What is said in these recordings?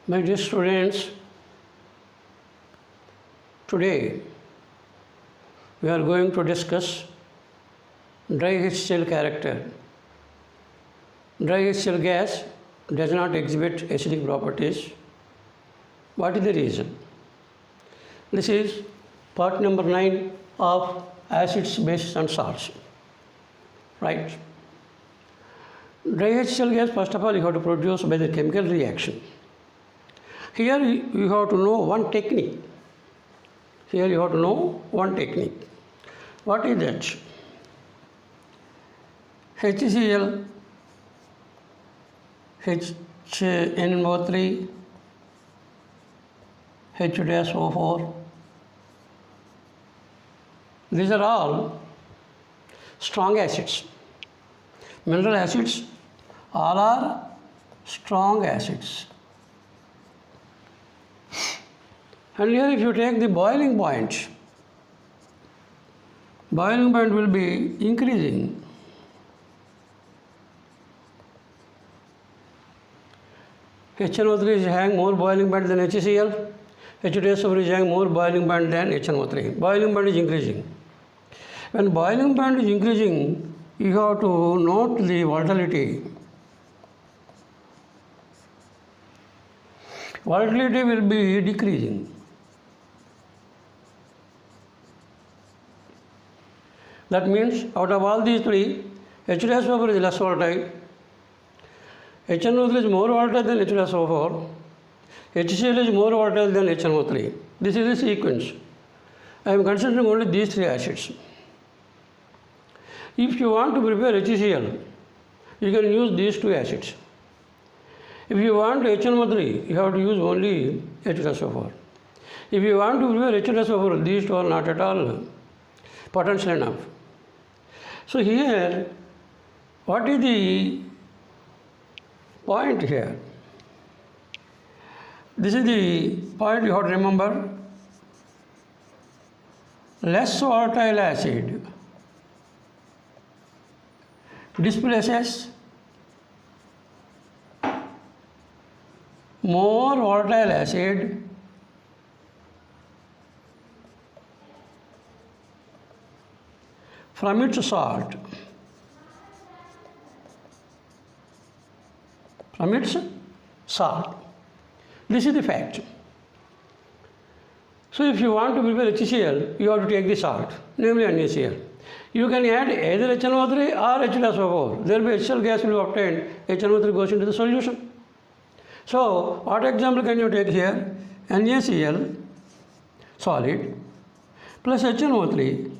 My dear students, today we are going to discuss dry HCl character. Dry HCl gas does not exhibit acidic properties. What is the reason? This is part number 9 of acids, bases and salts. Right? Dry HCl gas, first of all, you have to produce by the chemical reaction. Here you have to know one technique. Here you have to know one technique. What is that? HCl, HNO3, H2SO4. These are all strong acids. Mineral acids all are strong acids. And here if you take the boiling point will be increasing. HNO3 is having more boiling point than HCl. H2SO4 is having more boiling point than HNO3. Boiling point is increasing. When boiling point is increasing, you have to note the volatility. Volatility will be decreasing. That means out of all these three, H2SO4 is less volatile, HNO3 is more volatile than H2SO4, HCl is more volatile than HNO3. This is the sequence. I am considering only these three acids. If you want to prepare HCl, you can use these two acids. If you want HNO3, you have to use only H2SO4. If you want to prepare H2SO4, these two are not at all potential enough. So here, what is the point here? This is the point you have to remember. Less volatile acid displaces more volatile acid from its salt. From its salt. This is the fact. So if you want to prepare HCl, you have to take the salt, namely NaCl. You can add either HNO3 or H2SO4. There will be HCl gas will be obtained, HNO3 goes into the solution. So what example can you take here? NaCl solid plus HNO3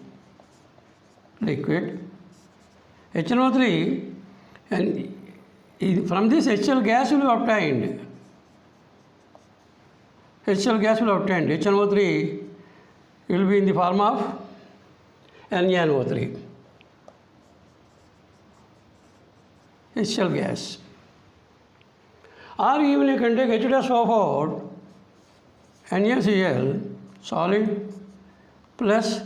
liquid. HNO3 and from this HCl gas will be obtained. HCl gas will be obtained. HNO3 will be in the form of NaNO3. HCl gas. Or even you can take H2SO4, NaCl solid plus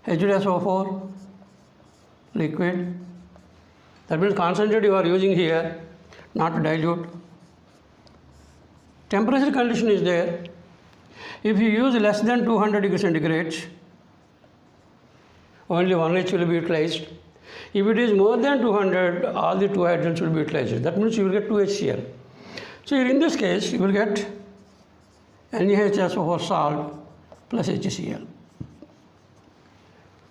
H2SO4 liquid. That means concentrate you are using here, not dilute. Temperature condition is there. If you use less than 200 degrees centigrade, only 1 H will be utilized. If it is more than 200, all the 2 hydrogens will be utilized. That means you will get 2 HCl. So in this case, you will get NaHSO4 salt plus HCl.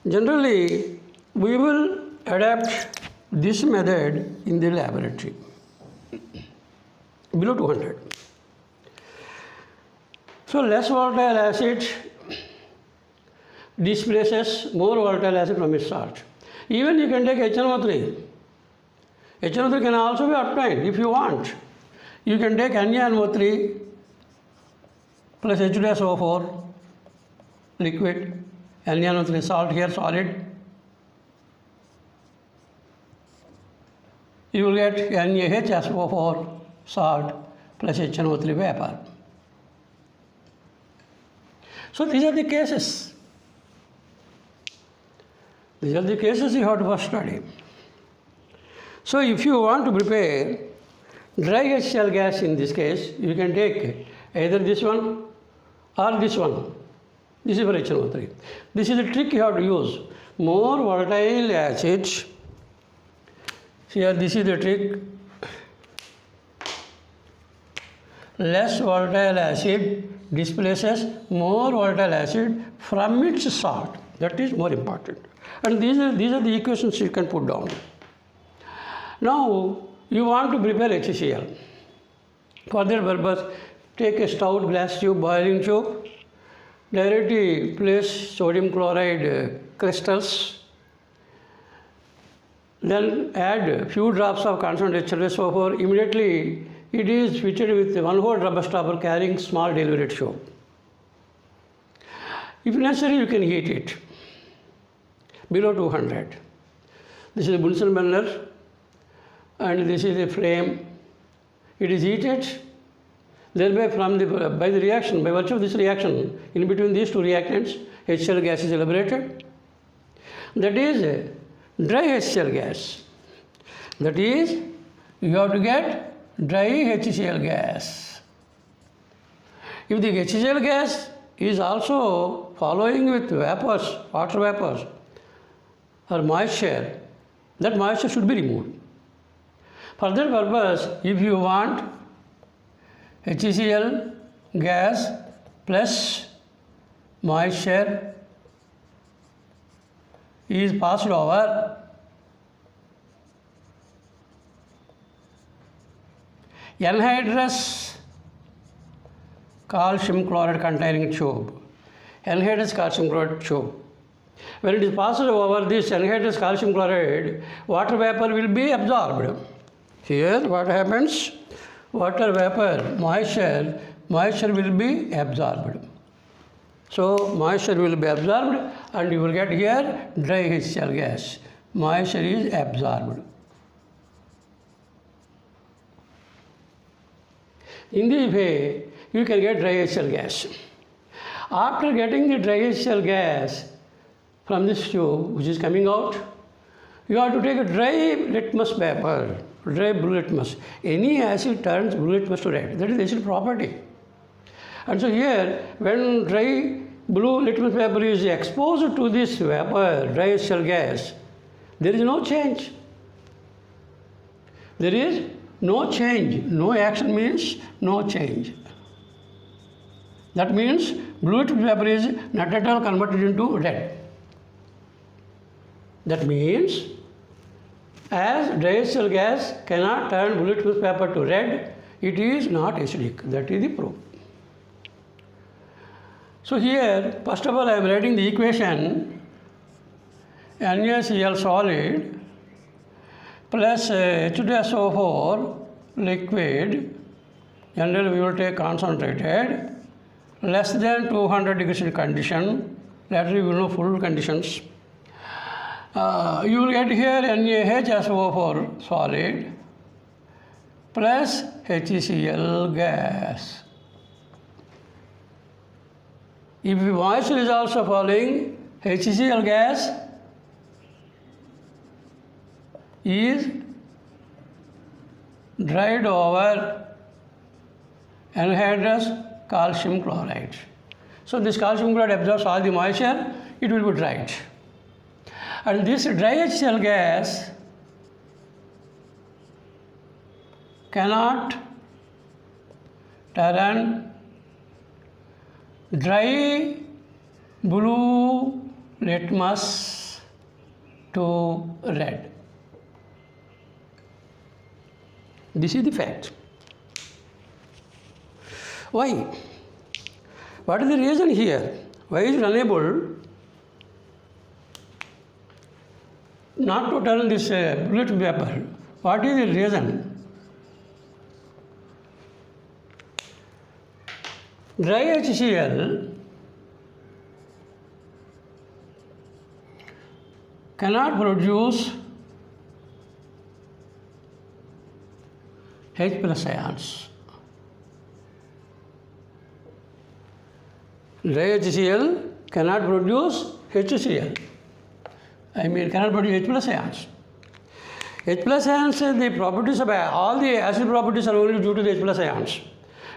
Generally, we will adapt this method in the laboratory below 200. So less volatile acid displaces more volatile acid from its salt. Even you can take HNO3. HNO3 can also be obtained if you want. You can take NaNO3 plus H2SO4 liquid, NaNO3 salt here solid. You will get NaHSO4 salt plus HNO3 vapor. So these are the cases. These are the cases you have to first study. So if you want to prepare Dry HCl gas in this case, you can take either this one or this one. This is for HNO3. This is the trick you have to use. More volatile acids. Here, this is the trick. Less volatile acid displaces more volatile acid from its salt. That is more important. And these are the equations you can put down. Now, you want to prepare HCl. For that purpose, take a stout glass tube, boiling tube, directly place sodium chloride crystals, then add a few drops of concentrated HLSO4. Immediately, it is fitted with one hole rubber stopper carrying small delivery tube. If necessary, you can heat it below 200. This is a Bunsen burner, and this is a flame. It is heated. Thereby, by virtue of this reaction, in between these two reactants, HCl gas is liberated. That is dry HCl gas. That is, you have to get dry HCl gas. If the HCl gas is also following with vapors, water vapors, or moisture, that moisture should be removed. For that purpose, if you want HCl gas plus moisture is passed over, anhydrous calcium chloride containing tube. Anhydrous calcium chloride tube. When it is passed over this anhydrous calcium chloride, water vapor will be absorbed. Here, what happens? Water vapor, moisture will be absorbed. So, moisture will be absorbed and you will get here dry HCl gas. Moisture is absorbed. In this way, you can get dry HCl gas. After getting the dry HCl gas from this tube, which is coming out, you have to take a dry litmus paper, dry blue litmus. Any acid turns blue litmus to red. That is the acid property. And so here, when dry blue litmus paper is exposed to this vapor, dry HCl gas, there is no change. There is no change. No action means no change. That means blue litmus paper is not at all converted into red. That means as dry HCl gas cannot turn blue litmus paper to red, it is not acidic. That is the proof. So here, first of all, I am writing the equation NaCl solid plus H2SO4 liquid, generally we will take concentrated, less than 200 degrees condition, later we will know full conditions. You will get here NaHSO4 solid plus HCl gas. If moisture is also following, HCl gas is dried over anhydrous calcium chloride. So this calcium chloride absorbs all the moisture, it will be dried. And this dry HCl gas cannot turn dry blue litmus to red. This is the fact. Why? What is the reason here? Why is it unable not to turn this blue litmus paper? What is the reason? Dry HCl cannot produce H plus ions. Dry HCl cannot produce HCl. Cannot produce H plus ions. H plus ions, the properties of all the acid properties are only due to the H plus ions.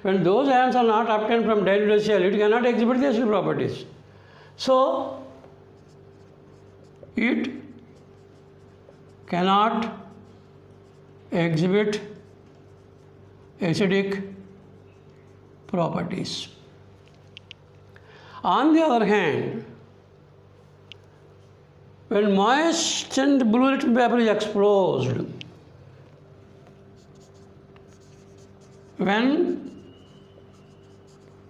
When those ions are not obtained from dilute HCl, it cannot exhibit the acid properties. So, it cannot exhibit acidic properties. On the other hand, when moistened blue litmus paper is exposed, when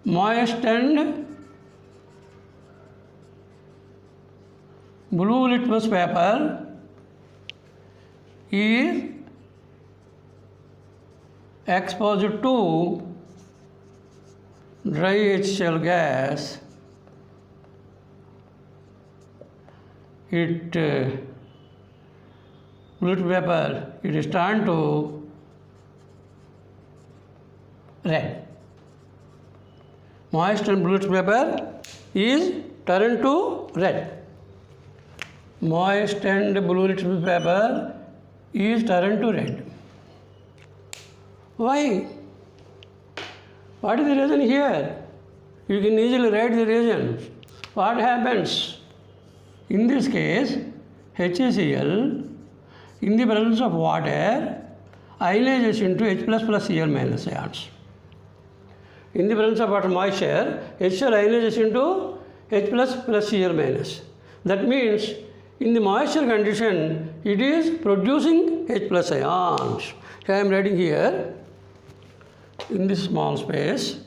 moistened blue litmus paper is exposed to dry HCl gas, it blue litmus paper, it is turned to red. Moistened blue litmus paper is turned to red. Moistened blue litmus paper is turned to red. Why? What is the reason here? You can easily write the reason. What happens? In this case, HCl, in the presence of water, ionizes into H plus plus Cl minus ions. In the presence of water moisture, HCl ionizes into H plus plus Cl minus. That means, in the moisture condition, it is producing H plus ions. So, I am writing here, in this small space,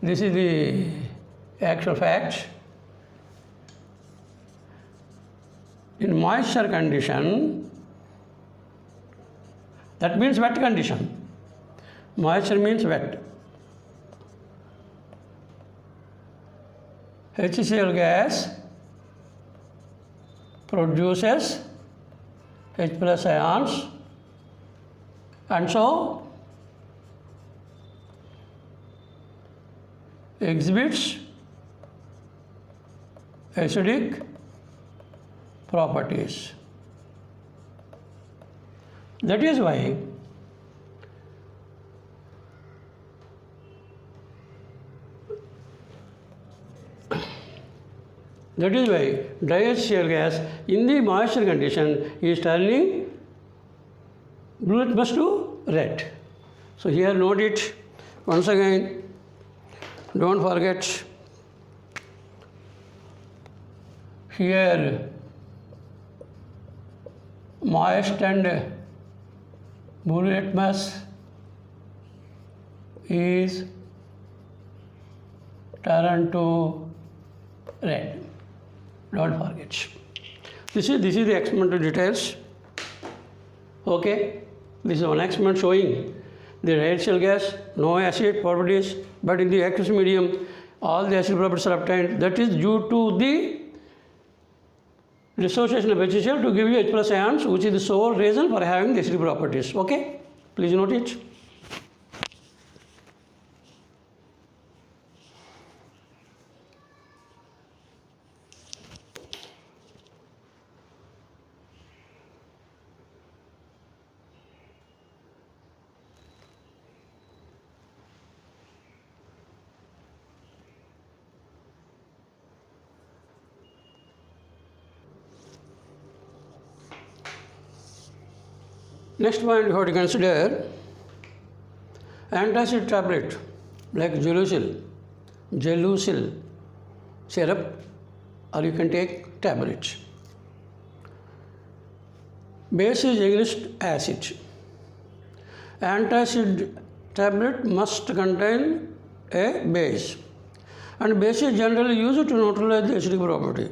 this is the actual fact. In moisture condition, that means wet condition. Moisture means wet. HCl gas produces H plus ions, and so exhibits acidic properties. That is why dry HCl gas in the moisture condition is turning blue litmus to red. So here note it once again. Don't forget, here moistened blue litmus is turned to red. Don't forget. This is the experimental details. Okay, this is one experiment showing the HCl gas, no acid properties, but in the aqueous medium, all the acid properties are obtained. That is due to the dissociation of HCl to give you H plus ions, which is the sole reason for having the acidic properties. Okay, please note it. Next point you have to consider antacid tablet like gelusil syrup, or you can take tablets. Base is against acid. Antacid tablet must contain a base, and base is generally used to neutralize the acidic property.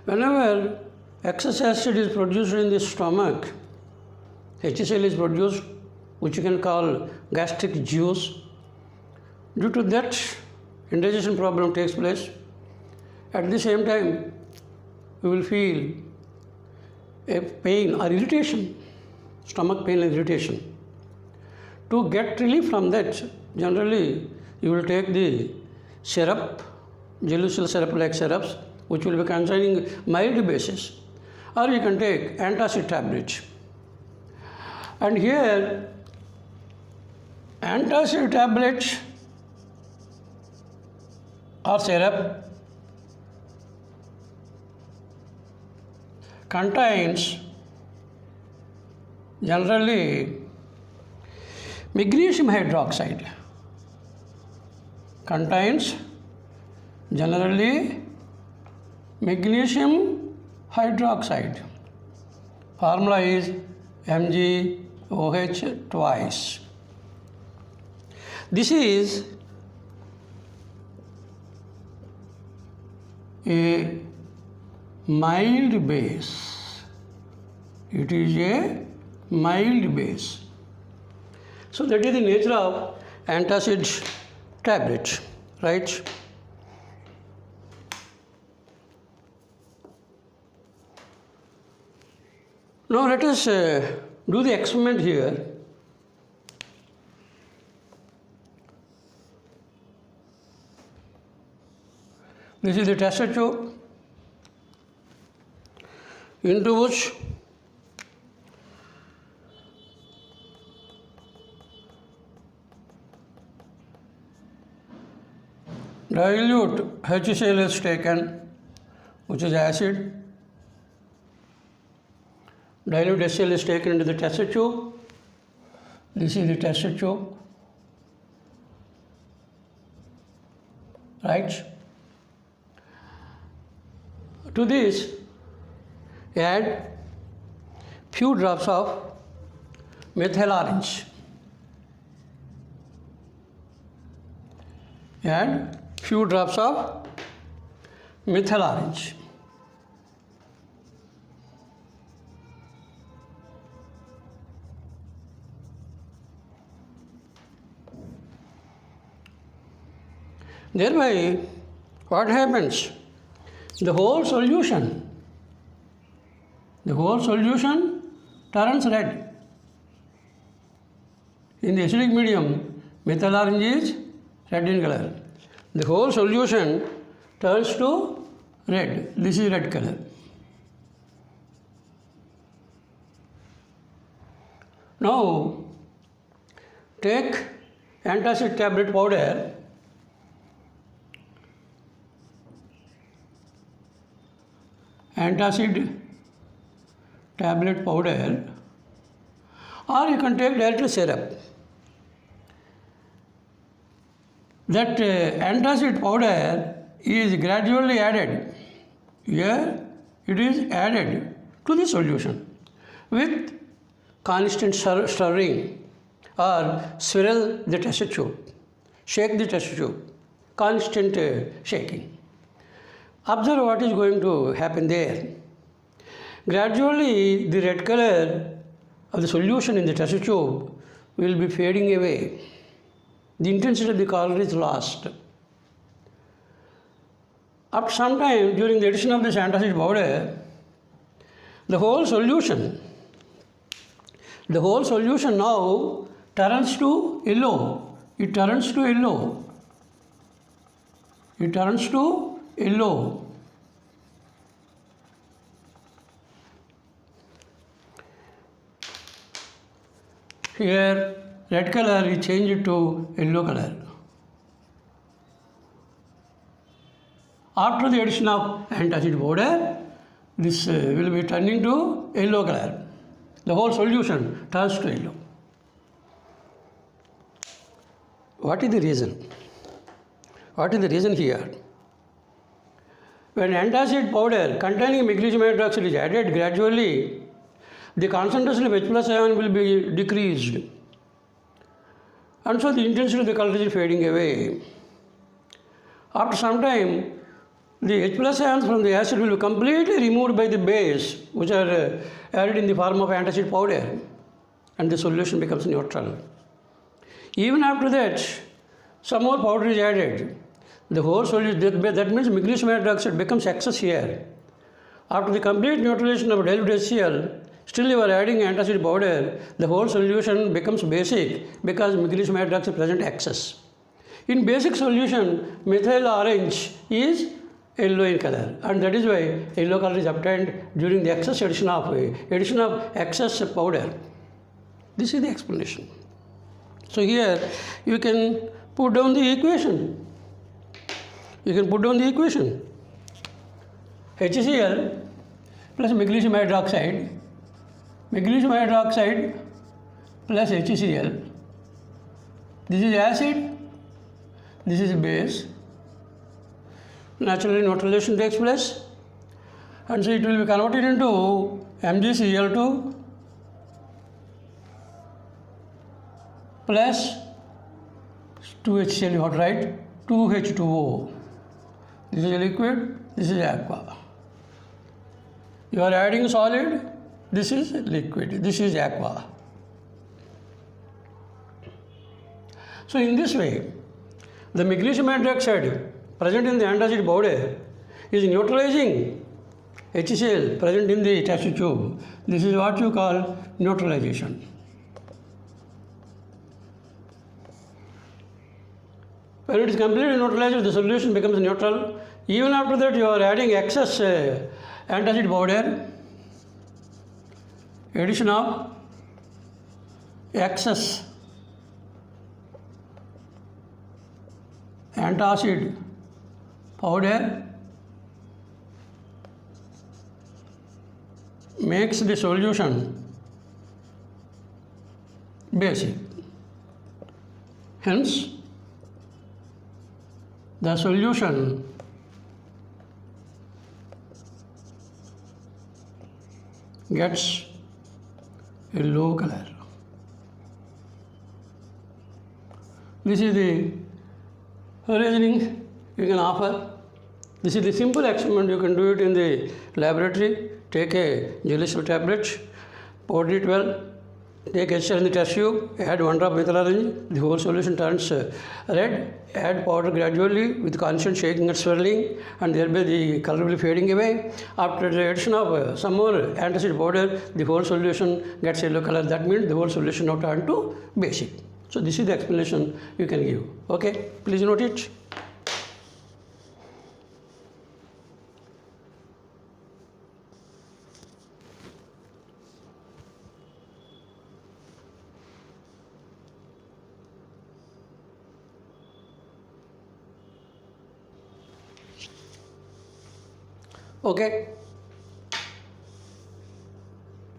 Whenever excess acid is produced in the stomach, HCl is produced, which you can call gastric juice. Due to that, indigestion problem takes place. At the same time, you will feel a pain or irritation, stomach pain and irritation. To get relief from that, generally you will take the syrup, gelycerol syrup like syrups, which will be containing mild bases, or you can take antacid tablet. And here, antacid tablets or syrup contains generally magnesium hydroxide. Contains generally magnesium hydroxide. Formula is MgOH twice. This is a mild base. It is a mild base. So that is the nature of antacid tablet, right? Now let us do the experiment here. This is the test tube into which dilute HCl is taken, which is acid. Dilute HCl is taken into the test tube. This is the test tube, right? To this, add few drops of methyl orange. Add few drops of methyl orange. Thereby, what happens? The whole solution turns red. In the acidic medium, methyl orange is red in color. The whole solution turns to red. This is red color. Now, take antacid tablet powder. Antacid tablet powder, or you can take directly syrup. That antacid powder is gradually added. Here it is added to the solution with constant stirring, or swirl the test tube, shake the test tube, constant shaking. Observe what is going to happen there. Gradually, the red color of the solution in the test tube will be fading away. The intensity of the color is lost. After some time, during the addition of this antacid powder, the whole solution now turns to yellow. It turns to yellow. It turns to yellow. Here, red color is changed to yellow color. After the addition of antacid powder, this will be turning to yellow color. The whole solution turns to yellow. What is the reason? What is the reason here? When antacid powder containing magnesium hydroxide is added, gradually the concentration of H plus ion will be decreased, and so the intensity of the color is fading away. After some time, the H plus ions from the acid will be completely removed by the base, which are added in the form of antacid powder, and the solution becomes neutral. Even after that, some more powder is added. The whole solution, that means magnesium hydroxide becomes excess here. After the complete neutralization of dilute HCl, still you are adding antacid powder, the whole solution becomes basic because magnesium hydroxide present excess. In basic solution, methyl orange is yellow in color, and that is why yellow color is obtained during the excess addition of excess powder. This is the explanation. So here you can put down the equation. HCl plus magnesium hydroxide plus HCl. This is acid, this is base. Naturally neutralization takes place, and so it will be converted into MgCl2 plus 2HCl, you have to write 2H2O. This is a liquid, this is aqua. You are adding solid, this is liquid, this is aqua. So in this way, the magnesium hydroxide present in the antacid powder is neutralizing HCl present in the test tube. This is what you call neutralization. When it is completely neutralized, the solution becomes neutral. Even after that, you are adding excess antacid powder. Addition of excess antacid powder makes the solution basic. Hence, the solution gets yellow color. This is the reasoning you can offer. This is the simple experiment. You can do it in the laboratory. Take a glycerol tablet, powder it well, take HCl in the test tube, add 1 drop methyl orange, the whole solution turns red, add powder gradually with constant shaking and swirling, and thereby the color will be fading away. After the addition of some more antacid powder, the whole solution gets yellow color. That means the whole solution now turned to basic. So this is the explanation you can give. Okay, please note it. Okay.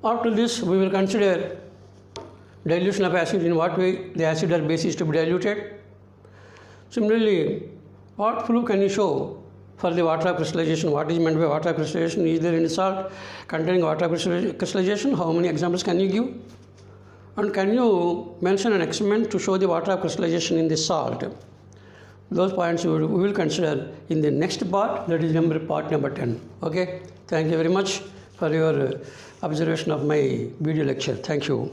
After this, we will consider dilution of acid, in what way the acid or base is to be diluted. Similarly, what proof can you show for the water crystallization? What is meant by water crystallization? Is there any salt containing water crystallization? How many examples can you give? And can you mention an experiment to show the water crystallization in the salt? Those points we will consider in the next part, that is part number 10. Okay, thank you very much for your observation of my video lecture. Thank you.